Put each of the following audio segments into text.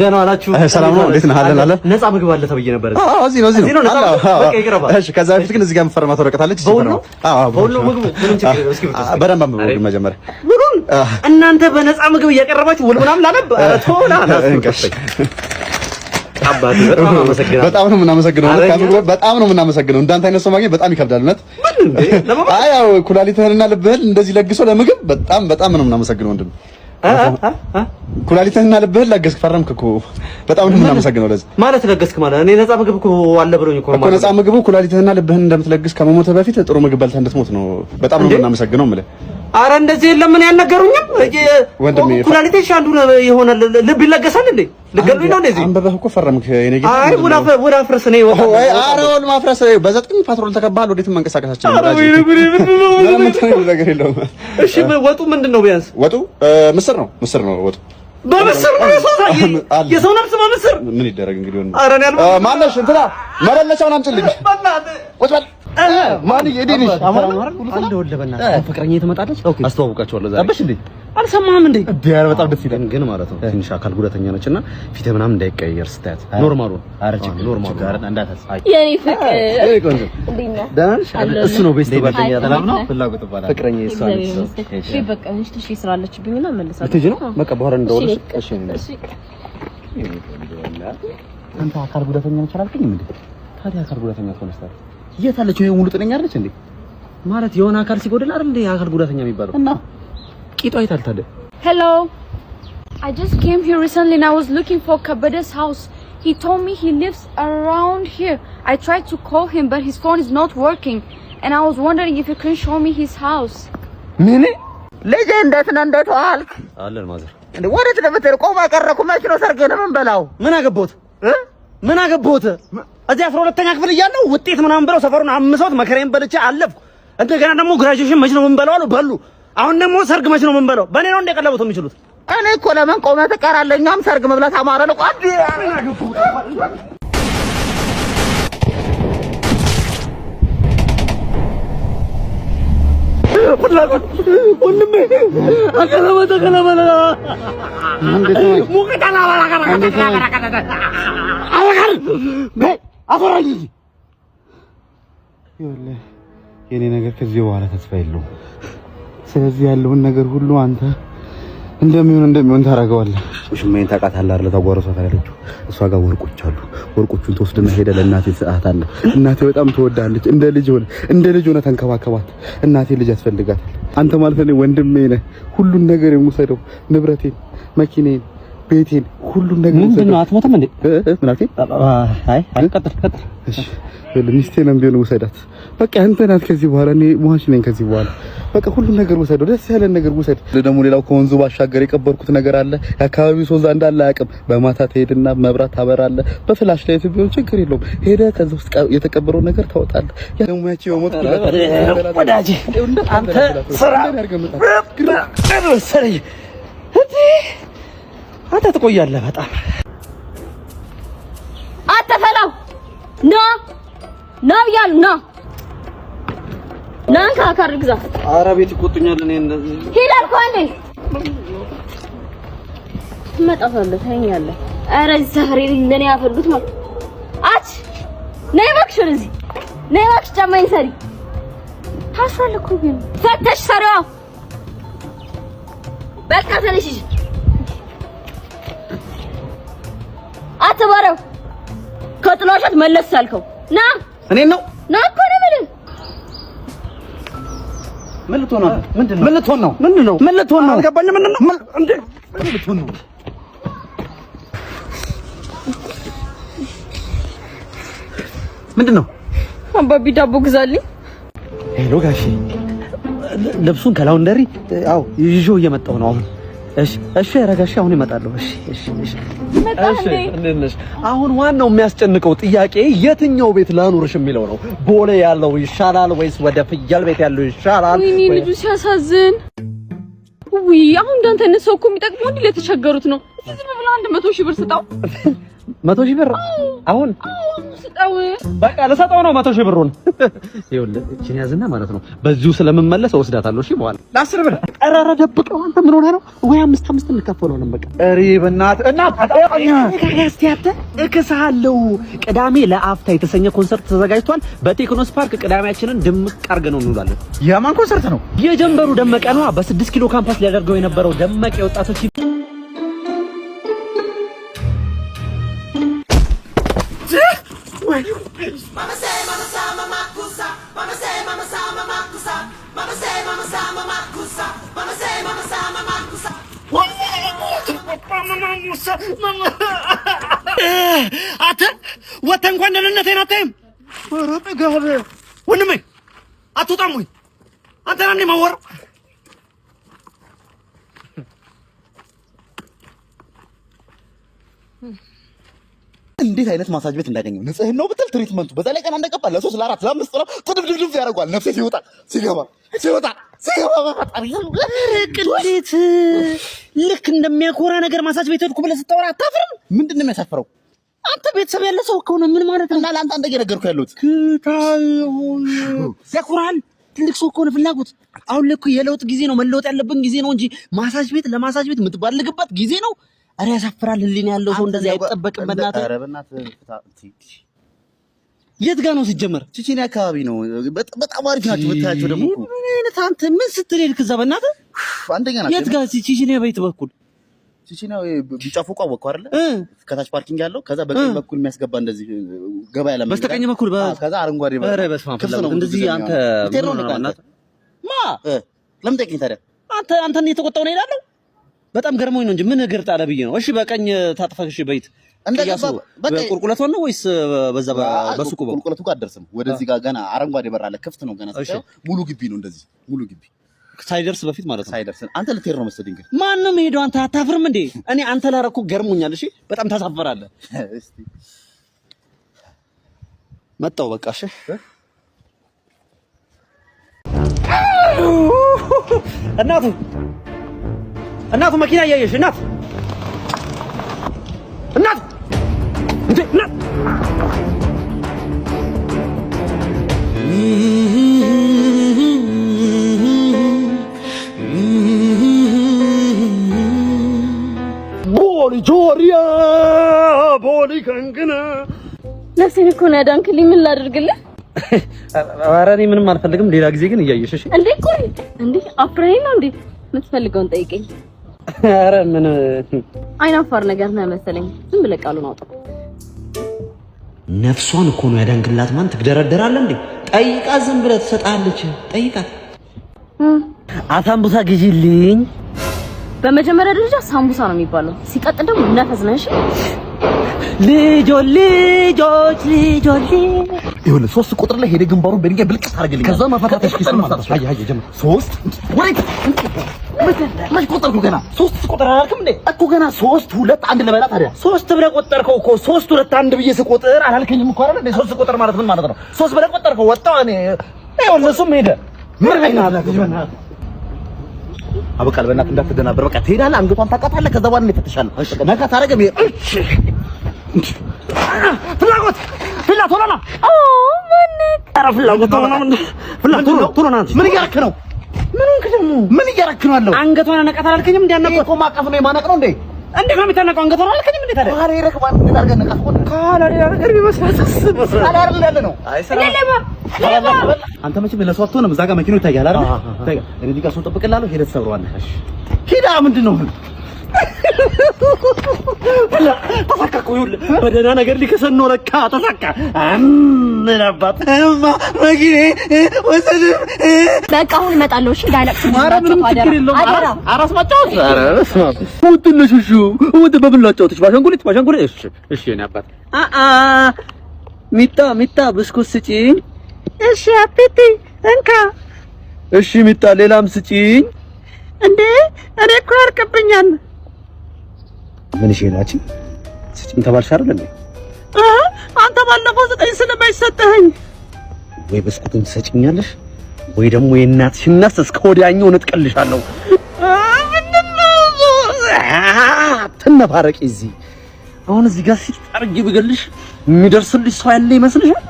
ደህና ዋላችሁ። ሰላም ነው። እንዴት ነህ? አለ ነፃ ምግብ አለ ተብዬ ነበር። እዚህ ነው። በቃ ይቅርባ። እሺ፣ ከዛ በፊት ግን እዚህ ጋር መፈረማት ወረቀት አለች። በሁሉ ምግቡ ምንም ችግር እስኪ በደንብ አንብበው መጀመሪያ። ሙሉን እናንተ በነፃ ምግብ እያቀረባችሁ ውል ምናምን ላነብ ቶላ አባቴ በጣም ነው የምናመሰግነው። በጣም ነው የምናመሰግነው። እንዳንተ አይነት ሰው ማግኘት በጣም ይከብዳል። እውነት አይ ያው ኩላሊትህንና ልብህን እንደዚህ ለግሶ ለምግብ በጣም ነው የምናመሰግነው ወንድም። ኩላሊትህንና ልብህን ለገስክ ፈረምክ እኮ በጣም ነው የምናመሰግነው። ለዚህ ማለት ለገስክ ማለት እኔ ነፃ ምግብ እኮ አለ ብሎኝ እኮ ማለት ነፃ ምግቡ ኩላሊትህንና ልብህን እንደምትለግስ ከመሞትህ በፊት ጥሩ ምግብ በልተህ እንድትሞት ነው። በጣም ነው የምናመሰግነው ማለት አረ እንደዚህ የለም። ምን ያልነገሩኝም ኩላሊቴ ሻንዱ የሆነ ልብ ይለገሳል እንዴ? ልገሉኝ ነው እንደዚህ አንበበህ እኮ ፈረምክ። የኔ ጌታ አይ ወላ ፍርስ ነው ይወጣ አረ ወል ማፍረስ በዘጠኝ ፓትሮል ተከባል። ወዴትም መንቀሳቀሳችን ነው ነገር የለውም። እሺ ወጡ ምንድነው? ቢያንስ ወጡ ምስር ነው ወጡ በምስር ነው የሰው ነፍስ በምስር ምን ይደረግ እንግዲህ ወንድ አረ እኔ ማነሽ እንትና መለለቻውን አምጪልኝ ቁጭ በል ማን ይዲንሽ አማራ አንድ ወለበና ፍቅረኛ የተመጣለች አስተዋውቃቸዋለሁ ዛሬ አበሽ እንዴ አልሰማህም እንዴ ዲያር በጣም ደስ ይላል ግን ማለት ነው ትንሽ አካል ጉዳተኛ ነችና ፊት ምናምን እንዳይቀየር ስታት ኖርማል ነው አረች ኖርማል ጋር እንዳታስ የኔ ፍቅር እይ ቆንጆ እንዴና ዳንሽ እሱ ነው ቤስት ጓደኛ ተላም ነው ፍላጎት ባላ ፍቅረኛ ይሳል እሺ በቃ እንሽ ትሽ ስራለችብኝና መልሳለሁ ልትጂ ነው በቃ በኋላ እንደወልሽ እሺ አንተ አካል ጉዳተኛ ነች አላልከኝም እንዴ ታዲያ አካል ጉዳተኛ ሆነስታል የታለች ነው ሙሉ ጤነኛ አይደለች እንዴ ማለት የሆነ አካል ሲጎድል አይደል እንዴ አካል ጉዳተኛ የሚባለው እና ቂጧ አይታል ታዲያ Hello I just came here recently and I was looking for Kabade's house he told me he lives around here I tried to call him but his phone is not working and I was wondering if you can show me his house ምን ለጀንዳት ነንደቱ አልክ አለን ማዘር እንዴ ወዴት ለምትል ቆማ ቀረኩ መች ነው ሰርግ ነው ምን በላው ምን አገቦት እዚህ 12ኛ ክፍል እያለሁ ውጤት ምናምን ብለው ሰፈሩን አምሰውት መከረኝ በልቼ አለፍኩ እንደገና ደግሞ ግራጁዌሽን መች ነው ምን በላው በሉ አሁን ደግሞ ሰርግ መች ነው ምን በላው በእኔ ነው እንደቀለቡት የሚችሉት እኔ እኮ ለምን ቆመህ ትቀራለህ እኛም ሰርግ መብላት አማረን እኮ ወንድሜ አከለመለ ሙቀታና አፈራኝ ይኸውልህ የኔ ነገር ከዚህ በኋላ ተስፋ የለውም። ስለዚህ ያለውን ነገር ሁሉ አንተ እንደሚሆን ታደርገዋለህ። ሽማዬን ታውቃታለህ አይደል? ታጓረሷታለች። እሷ ጋር ወርቆች አሉ። ወርቆቹን ተወስደና ሄደ ለእናቴ ሰዓታለህ። እናቴ በጣም ትወዳለች። እንደ ልጅ ሆነ ተንከባከባት። እናቴ ልጅ ያስፈልጋታል። አንተ ማለት ነው ወንድሜ ነህ። ሁሉን ነገር የምወስደው ንብረቴን፣ መኪኔን፣ ቤቴን ሁሉን ነገር ምንድነው? አትሞትም እንዴ? ምን አልከኝ? አይ ቀጥል። እሺ ሚስቴንም ቢሆን ውሰዳት። በቃ አንተ ናት ከዚህ በኋላ እኔ ሟች ነኝ። ከዚህ በኋላ በቃ ሁሉን ነገር ውሰደው። ደስ ያለን ነገር ውሰድ። ደግሞ ሌላው ከወንዙ ባሻገር የቀበርኩት ነገር አለ። የአካባቢው ሰው እዛ እንዳለ አያውቅም። በማታ ትሄድና መብራት ታበራለህ። በፍላሽ ላይ ቢሆን ችግር የለውም። ሄደህ ከዛ ውስጥ የተቀበረው ነገር ታወጣለህ። ደግሞ ያቺ የሞት ወዳጄ አንተ ስራ ሰሪ አንተ ትቆያለህ በጣም አተፈላው ና ያል ና ካካር ግዛ ኧረ ቤት ይቆጡኛል እኔ እንደዚህ ሄዳል ኮንዴ መጣፈለህ ታኛለህ ኧረ ሰፈሬ ለኔ ያፈሉት ነው አች ነይ እባክሽ ወደዚህ ነይ እባክሽ ጫማዬን ሰሪ ታስራለህ እኮ ግን ፈተሽ ሰሪዋ በቃ ተነሽ አትባረው ከጥላሸት መለስ አልከው ና እኔ ነው ና እኮ ነው ማለት ምን ልትሆን ነው አልገባኝም ምንድነው እንዴ ምን ልትሆን ነው ምንድነው አባቢ ዳቦ ግዛልኝ ሄሎ ጋሺ ልብሱን ከላውንደሪ አው ይዤው እየመጣሁ ነው አሁን እሺ ረጋሽ አሁን እመጣለሁ እሺ እንዴት አሁን ዋናው የሚያስጨንቀው ጥያቄ የትኛው ቤት ላኑርሽ የሚለው ነው ቦሌ ያለው ይሻላል ወይስ ወደ ፍየል ቤት ያለው ይሻላል ወይኔ ልጁ ሲያሳዝን ውይ አሁን እንዳንተ ሰው እኮ የሚጠቅመው እንዴ ለተቸገሩት ነው ዝም ብለህ 100 ሺህ ብር ስጣው። 100 ሺህ ብር አሁን ስጣው። በቃ ለሰጣው ነው 100 ሺህ ብሩን። ይኸውልህ እቺን ያዝና ማለት ነው በዚሁ ስለምመለስ ወስዳታለሁ። እሺ በኋላ ለ10 ብር ቀራራ ደብቀው። አንተ ምን ሆነህ ነው? ወይ 5 እንከፈለዋለን። በቃ እሪ በእናትህ እስቲ እከሳለሁ። ቅዳሜ ለአፍታ የተሰኘ ኮንሰርት ተዘጋጅቷል በቴክኖስ ፓርክ። ቅዳሜያችንን ድምቅ አድርገን ነው እንውላለን። የማን ኮንሰርት ነው? የጀንበሩ ደመቀ ነው። በ6 ኪሎ ካምፓስ ሊያደርገው የነበረው ደመቀ የወጣቶች Mama say mama sa mama kusa, mama say mama sa mama kusa, mama say mama sa mama kusa, mama say mama sa mama kusa. አተ ወተ እንኳን ደህንነቴን አታይም። ኧረ ጥጋብ ወንድሜ አትወጣም ወይ አንተ ነህ ማወር እንዴት አይነት ማሳጅ ቤት እንዳገኘው ንጽህናው ብትል ትሪትመንቱ በዛ ላይ ቀን እንደቀባ ለ3 ለ4 ለ5 ጥራ ጥድብድብ ያደርጋል። ነፍሴ ሲወጣ ሲገባ ቅሌት ልክ እንደሚያኮራ ነገር ማሳጅ ቤት ሄድኩ ብለህ ስታወራ አታፍርም? ምንድን ነው የሚያሳፍረው? አንተ ቤተሰብ ያለ ሰው ከሆነ ምን ማለት ነው? እና ለአንተ አንተ እየነገርኩህ ያለሁት ክታዩን ያኮራል። ትልቅ ሰው ከሆነ ፍላጎት አሁን ልክ የለውጥ ጊዜ ነው፣ መለወጥ ያለብን ጊዜ ነው እንጂ ማሳጅ ቤት ለማሳጅ ቤት የምትባልግበት ጊዜ ነው። አረ ያሳፍራል። ህሊና ያለው ሰው እንደዚህ አይጠበቅም። በእናትህ ኧረ በእናትህ የት ጋር ነው ሲጀመር? ቺቺኒ አካባቢ ነው። በጣም አሪፍ ናቸው ብታያቸው። ደግሞ ምን አይነት አንተ ምን ስትል ሄድክ እዛ? በእናትህ አንደኛ ናቸው። የት ጋር ቺቺኒ ቤት በኩል ቺቺኒ ቢጫ ፎቅ አወቀው አይደለ? ከታች ፓርኪንግ ያለው ከዛ በቀኝ በኩል የሚያስገባ እንደዚህ ገባ ያለ በስተቀኝ በኩል ከዛ አረንጓዴ ኧረ በስመ አብ እንደዚህ አንተ ማ ለምን ጠይቀኝ ታዲያ? አንተን እየተቆጣሁ ነው እላለሁ። በጣም ገርሞኝ ነው እንጂ ምን እግር ጣለ ብዬ ነው። እሺ በቀኝ ታጥፈህ እሺ በይት እንደገባ በቃ ቁልቁለቱን ነው ወይስ በዛ በሱቁ በኩል? ቁልቁለቱ ጋር አትደርስም። ወደዚህ ጋር ገና አረንጓዴ በር አለ፣ ክፍት ነው ገና። ሙሉ ግቢ ነው እንደዚህ ሙሉ ግቢ ሳይደርስ በፊት ማለት ነው። ሳይደርስ አንተ ልትሄድ ነው መሰለኝ። ግን ማን ነው የምሄደው? አንተ አታፍርም እንዴ? እኔ አንተ ላረኩ ገርሞኛል። እሺ በጣም ታሳፈራለህ። እስቲ መጣው በቃ እሺ። እናቱ መኪና እያየሽ እናት እንዴ እናት ጆሪያ ቦሊ ከንግና ነፍሴን እኮ ነው ያዳንክልኝ። ምን ላድርግልህ? ኧረ እኔ ምንም አልፈልግም። ሌላ ጊዜ ግን እያየሽ እሺ። እንዴ ቆይ እንዴ አፍራኝ ነው እንዴ? የምትፈልገውን ጠይቀኝ። ኧረ ምን አይናፋር ነገር ነው መሰለኝ። ዝም ብለህ ቃሉን አውጣ። ነፍሷን እኮ ነው ያዳንክላት። ማን ትግደረደራለህ እንዴ? ጠይቃት። ዝም ብለህ ትሰጣለች። ጠይቃት። አሳምቡሳ ግዢልኝ። በመጀመሪያ ደረጃ ሳምቡሳ ነው የሚባለው። ሲቀጥል ደግሞ ነፈስ ነሽ። ልጆች ይኸውልህ 3 ቁጥር ላይ ሄደ ግንባሩን በድንጋይ ብልቅስ አድርግልኝ። ከዛ ማፈታተሽ ኪስ ማለት ነው። አይ ጀምር 3 ወይ ምን ቁጥር ገና 3 ቁጥር አላልክም እንዴ? እኮ ገና 3 2 1 ልበላ ታዲያ 3 ብለህ ቆጠርከው እኮ 3 2 1 ብዬ ስቆጥር አላልከኝም እኮ አይደል እንዴ? 3 ቁጥር ማለት ምን ማለት ነው? 3 ብለህ ቆጠርከው ወጣው። እኔ ይኸውልህ እሱም ሄደ። ምን አይናለህ? አበቃል። በእናትህ እንዳትደናበር። በቃ ትሄዳለህ፣ አንገቷን ታውቃታለህ። ከዛ በኋላ እንፈትሻለሁ። ነካ ታረገም። እሺ ፍላጎት ቶሎና ማነክ ኧረ ፍላጎት ቶሎና ምን እያረክ ነው? ምን እያረክ ነው አለው? አንገቷን ነቀት አላልከኝም? እንዲያነቀው እኮ ማቀፍ ነው የማነቅ ነው እንዴ? እንዴት ነው የሚታነቀው? አንገቷን አላልከኝም እንዴ? ታዲያ ካለ ይረክ ማለት ምን አድርገህ ነቀስ? ካለ ነገር ቢመስላትስ ካለ አይደል ያለ ነው። አይ ሰላም አንተ መቼም ለሰው አትሆንም። እዛ ጋር መኪናው ይታያል አይደል? ታዲያ እዚህ ጋር ሰው ጠብቅላለሁ። ሄደህ ትሰብረዋለህ። እሺ ሂዳ ምንድን ነው ተሳካ። ይኸውልህ በደህና ነገር ሊከሰን ነው ለካ። ተሳካ። ምን አባት መኪኔ ወሰድ። በቃ አሁን እመጣለሁ። እሺ ዳይላክስ ምንም ችግር የለውም። አራስ ማጫወት ትንሽ እሺ በብላጫውትሽ ባሻንጉሊት እሺ እኔ አባት ሚጣ ብስኩት ስጪኝ። እሺ አፒቲ እንካ። እሺ ሚጣ ሌላም ስጪኝ። እንዴ እኔ እኮ ያርቅብኛል። ምን እሺ ናቺ ስጪኝ ተባልሽ አይደል እንዴ? አንተ ባለፈው 9 ስለማይሰጠኝ ወይ ብስኩቱን ትሰጪኛለሽ ወይ ደግሞ የእናትሽን ነፍስ እስከ ወዲያኛው ነጥቀልሻለሁ። ትነፋረቂ እዚህ አሁን እዚህ ጋር ሲጣርጊ ብገልሽ የሚደርስልሽ ሰው ያለ ይመስልሻል?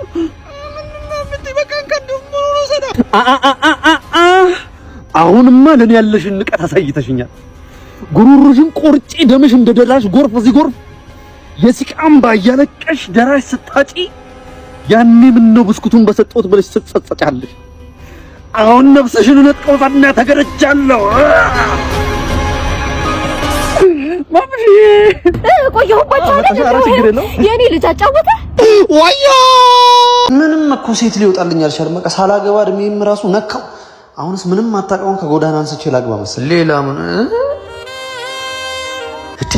አሁንማ ለኔ ያለሽን ንቀት አሳይተሽኛል። ጉሩሩሽን ቆርጬ ደምሽ እንደደራሽ ጎርፍ እዚህ ጎርፍ የሲቃም ባያለቀሽ ደራሽ ስታጪ ያኔ ምን ነው ብስኩቱን በሰጠሁት ብለሽ ስትጸጸጫለሽ። አሁን ነፍስሽን ነጥቀውታና ተገረጃለሁ። ማምሽ ቆየሁባቸው አይደል? የኔ ልጅ አጫወተ ወያ ምንም እኮ ሴት ሊወጣልኝ አልቻለም። በቃ ሳላገባ እድሜም ራሱ ነካው። አሁንስ ምንም አታውቀውን ከጎዳና አንስቼ ላግባ መሰል። ሌላ ምን እቴ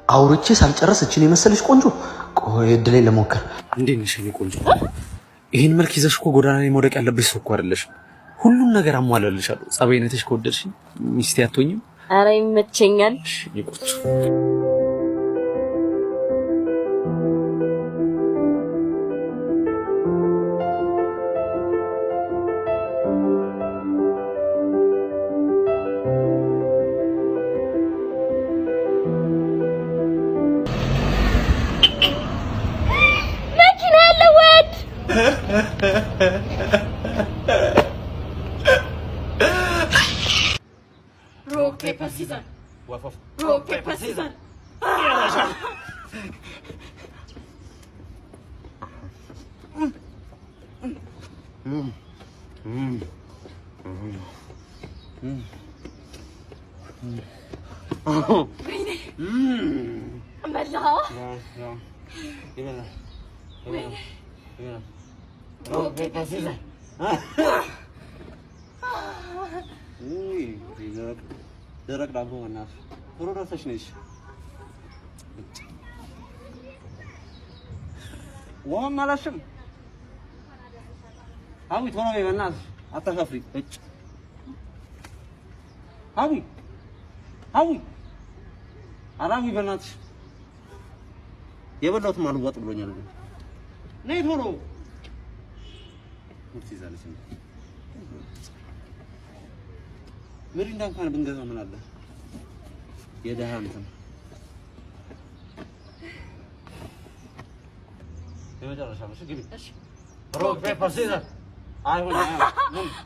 አውርቼ ሳልጨርስ እቺን የመሰለሽ ቆንጆ ቆይ እድሌ ለሞከር። እንዴት ነሽ የኔ ቆንጆ? ይሄን መልክ ይዘሽ እኮ ጎዳና ላይ መውደቅ ያለብሽ ሰው እኮ አይደለሽ። ሁሉን ነገር አሟላልሻለሁ። ጸባይነትሽ ከወደድሽ ሚስቴ አትሆኝም? ኧረ ይመቸኛል። እሺ ይቆጭ መኪና ያለው ወድ Rock, paper, scissors. Rock, paper, scissors. በላው Rock, paper, scissors. ደረቅ ዳቦ እናት ቶሎ ደርሰሽ ነሽ። ወም አላሽም አዊ ቶሎ በይ በእናትሽ አታሻፍሪ። እጭ አዊ አላዊ በእናትሽ የበላሁት ማልዋጥ ብሎኛል። ነይ ቶሎ ሙርት ይዛለሽ። ምሪንዳ እንኳን ብንገዛ ምን አለ የደሃ እንትን የመጨረሻ ነው። ግቢ እሺ። ሮክ ፔፐር ሲዘር አይሆን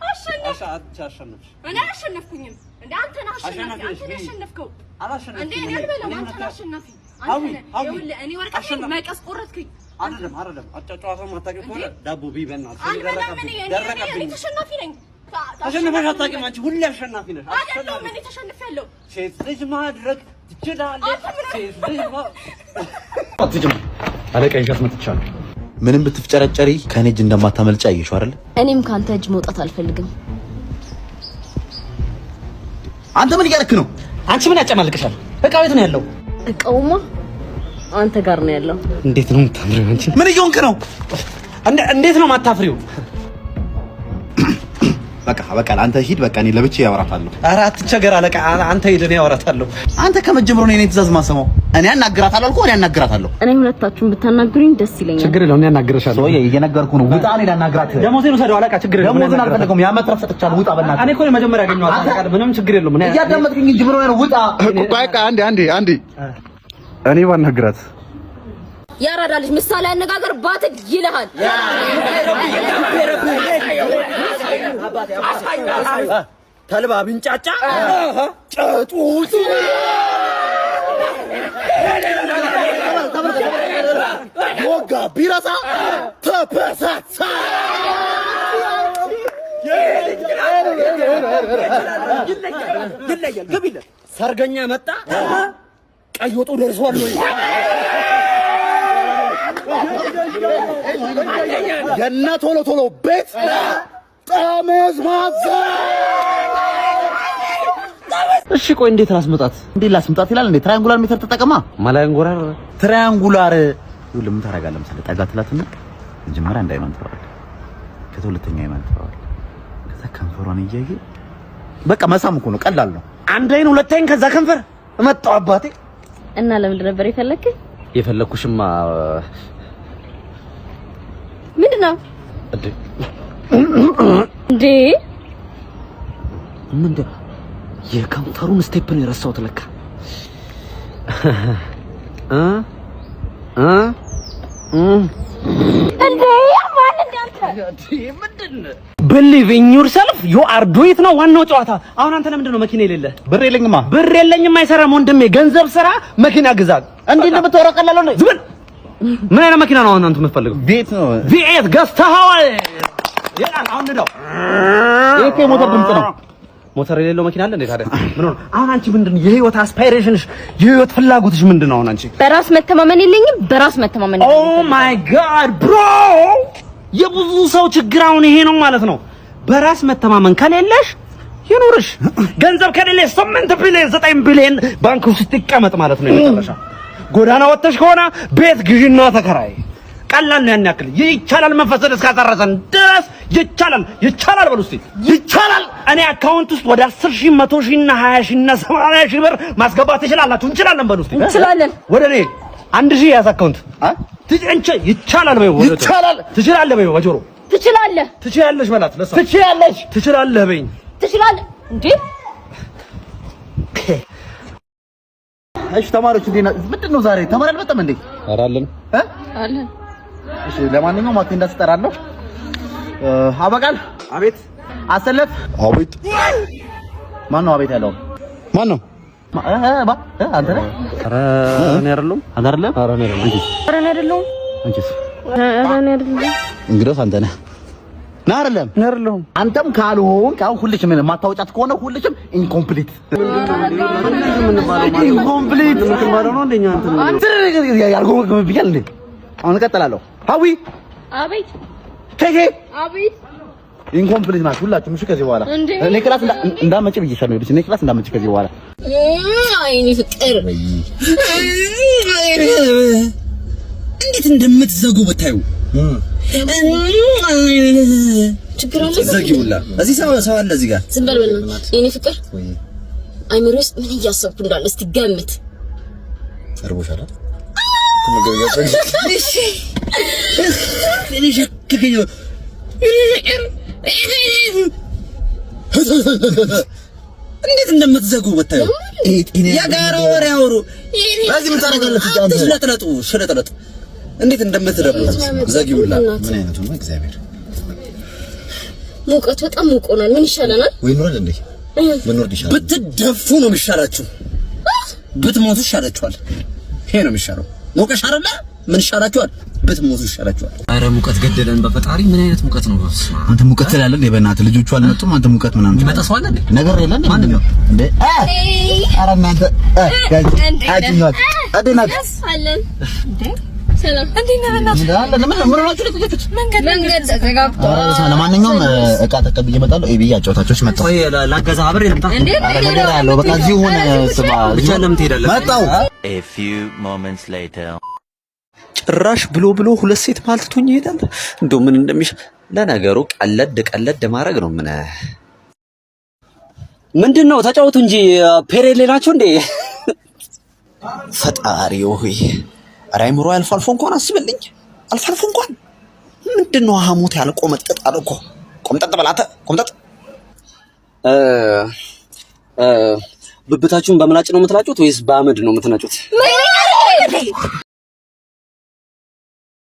አሸነፍሽ። እኔ አሸነፍኩኝም እንዴ? አንተ ነህ አሸናፊ። አንተ ነህ ያሸነፍከው። አላሸነፍኩም እንዴ? እኔ አልበላም። አንተ ነህ አሸናፊ። ይኸውልህ እኔ ወርቀሽ መቀስ ቆረጥኩኝ። አይደለም አጫጫዋታው ማታውቂው ከሆነ ዳቦ ቢበናል ደረቀብኝ። እኔ ተሸናፊ ነኝ። ተሸነፈሽ አታውቂም አንቺ። ሁሌ አሸናፊ ነሽ። አይደለም እኔ ተሸንፌያለሁ። ሴት ልጅ ማድረግ ትችላለሽ። ሴት ልጅ አትጅም አለቃ ይሻት መጥቻለሁ። ምንም ብትፍጨረጨሪ ከኔ እጅ እንደማታመልጪ አየሽው አይደል? እኔም ካንተ እጅ መውጣት አልፈልግም። አንተ ምን እያደረክ ነው? አንቺ ምን ያጨማልቅሻል? እቃው የት ነው ያለው? እቃውማ አንተ ጋር ነው ያለው። እንዴት ነው የምታምሪው አንቺ? ምን እየሆንክ ነው? እንዴት ነው ማታፍሪው? በቃ አንተ ሂድ። በቃ እኔ ለብቻዬ ያወራታለሁ። ኧረ አትቸገር አለቃ። አንተ ሂድ፣ እኔ ያወራታለሁ። አንተ ከመጀመሩ ነው የኔ ትእዛዝ ማሰማው። እኔ አናግራታለሁ አልኩህ። እኔ አናግራታለሁ። እኔ ሁለታችሁን ብታናግሩኝ ደስ ይለኛል። ችግር የለውም፣ እኔ አናግርሻለሁ። ሶዬ እየነገርኩ ነው። ውጣ። እኔ ላናግራት። ደሞዜን ውሰደው አለቃ። ችግር የለውም። ደሞዜን አልፈልገውም። ያመጣው ሰጥቻለሁ። ውጣ በእናትህ። እኔ እኮ መጀመሪያ ያገኘኋት አለቃ። ምንም ችግር የለውም። እኔ እያዳመጥኩኝ እንጂ ምን ሆነህ ነው? ውጣ። በቃ አንዴ እኔ ባናግራት ያራዳ ልጅ ምሳሌ አነጋገር ባትክ ይልሃል። ተልባ ብንጫጫ ጨጡት ሞጋ ቢረሳ ተበሳሳ ይለያል። ግቢለት ሰርገኛ መጣ። ቀይ ወጡ ደርሷል ወይ? የነ ቶሎ ቤት ጠመዝማዛ። እሺ ቆይ እንዴት ላስመጣት? እንዴት ላስመጣት ይላል እንዴ? ትራያንጉላር ሜተር ተጠቀማ። ማላንጎራር ትራያንጉላር ይኸውልህ፣ ምን ታደርጋለህ መሰለህ? ጠጋ ትላትና መጀመሪያ አንድ አይኗን ትለዋለህ፣ ከዛ ሁለተኛ አይኗን ትለዋለህ፣ ከዛ ከንፈሯን እያየህ በቃ መሳም እኮ ነው፣ ቀላል ነው። አንድ አይን ሁለት አይን ከዛ ከንፈር እመጣው አባቴ። እና ለምን ነበር የፈለከኝ? የፈለኩሽማ ምንድነው እንዴ? ምንድነው? የከንፈሩን ስቴፕ ነው የረሳሁት ለካ። believe in yourself you are do it ነው ዋናው ጨዋታ አሁን አንተ ለምንድን ነው መኪና የሌለ ብር የለኝም አይሰራም ወንድሜ ገንዘብ ስራ መኪና ግዛ እንዴ እንደምትወራው ቀላል ነው ዝም ምን አይነት መኪና ነው አንተ የምትፈልገው ቤት ነው ቤት ገዝተኸዋል ይላል አሁን ነው ይሄ ሞተር ድምጽ ነው ሞተር የሌለው መኪና አለ እንዴ ታዲያ ምን ነው አሁን አንቺ ምንድነው የህይወት አስፓይሬሽንሽ የህይወት ፍላጎትሽ ምንድነው አሁን አንቺ በራስ መተማመን የለኝም በራስ መተማመን ኦ ማይ ጋድ ብሮ የብዙ ሰው ችግር አሁን ይሄ ነው ማለት ነው በራስ መተማመን ከሌለሽ ይኑርሽ ገንዘብ ከሌለሽ 8 ቢሊዮን 9 ቢሊዮን ባንክ ውስጥ ይቀመጥ ማለት ነው የመጨረሻ ጎዳና ወጥተሽ ከሆነ ቤት ግዢና ተከራይ ቀላል ነው ያን ያክል ይቻላል መንፈስን እስካጠረሰን ድረስ ይቻላል በሉ እስቲ ይቻላል እኔ አካውንት ውስጥ ወደ 10,000 100,000 እና 20,000 እና 80,000 ብር ማስገባት ትችላላችሁ እንችላለን በሉ እስቲ እንችላለን ወደ እኔ 1,000 ያዝ አካውንት ትጭንቸ ይቻላል በይው ይቻላል ትችላለህ በይው በጆሮ ትችላለሽ በላት ለሳ ትችላለህ በይኝ ትችላለህ እንዴ እሺ ተማሪዎች እንዴና ምንድነው ዛሬ ተማሪ አልመጣም እንዴ አራለን አለን እሺ ለማንኛውም አቴንዳንስ እጠራለሁ አበቃል አቤት አሰለፍ አቤት ማን ነው አቤት ያለው ማን ነው አንተ ነህ ኧረ እኔ አይደለሁም ኧረ እኔ አይደለሁም አንቺስ እንግዲህ አንተ ነህ ና አይደለም አንተም ካልሆንክ አሁን ሁልሽም ማታወጫት ከሆነ ሁልሽም ኢንኮምፕሊት ነው እንደኛ አንተ ያልጎመግም ብያለሁ እንዴ አሁን እቀጥላለሁ ሀዊ አቤት ቴቴ አቤት ኢንኮምፕሊት ናት ሁላችሁም እሺ ከዚህ በኋላ እኔ ክላስ እንዳመጭ ብዬሻለሁ እኔ ክላስ እንዳመጭ ከዚህ በኋላ አይኔ ፍቅር እንዴት እንደምትዘጉ ብታዩ ችግር አለ ዘጊውላ እዚህ ሰው አለ እዚህ ጋር ዝም በል የኔ ፍቅር አይምሮ ውስጥ ምን እያሰብኩ እንዳለ እስቲ ገምት አርቦሻል እኔ ሸክከኝ እንዴት እንደምትዘጉ ብታዩ የጋራ ወሬ አውሩ በዚህ ምን ታደርጋለህ ሽለጥለጥ እንዴት እንደምትደብሩት ዘጊውላ ምን አይነቱ ነው እግዚአብሔር ሙቀቱ በጣም ሙቆናል ምን ይሻለናል ወይ ኑር እንዴ ምን ወርድ ይሻላል ብትደፉ ነው የሚሻላችሁ ብትሞቱ ይሻላችኋል ይሄ ነው የሚሻለው ሞቀሽ አይደለ ምን ይሻላችኋል ብትሞቱ ይሻላችኋል አረ ሙቀት ገደለን በፈጣሪ ምን አይነት ሙቀት ነው አንተ ሙቀት ትላለህ እንዴ በእናትህ ልጆቹ አልመጡም አንተ ሙቀት ምናምን ይመጣው አለ እንዴ ነገር የለም ማን ነው እንዴ አረ እናንተ አድኛት አድናት አለን እንዴ ሰላም እንዴት ነህ በእናትህ ምን ሆናችሁ ልትገጩት መንገድ ተዘጋግቶ ለማንኛውም እቃ ተቀብዬ እመጣለሁ ኤቢ አጫውታቾች መጣሁ ቆይ ላገዛ አብሬ ልምጣ አረ ነገር ያለው በቃ እዚህ ሆነ ስማ ብቻ ለምን ትሄዳለህ መጣሁ A few moments later ጭራሽ ብሎ ሁለት ሴት ማልትቶኝ ይሄዳል እንደው ምን እንደሚሽ ለነገሩ ቀለድ ማድረግ ነው ምንድነው ተጫወቱ እንጂ ፔሬድ ሌላችሁ እንዴ ፈጣሪ ሆይ ራይምሮ አልፎ እንኳን አስብልኝ አልፎ እንኳን ምንድነው ሐሞት ያልቆመጠጥ አልኮ ቆምጠጥ በላተ ቆምጠጥ ብብታችሁን በምላጭ ነው የምትላጩት ወይስ በአመድ ነው የምትናጩት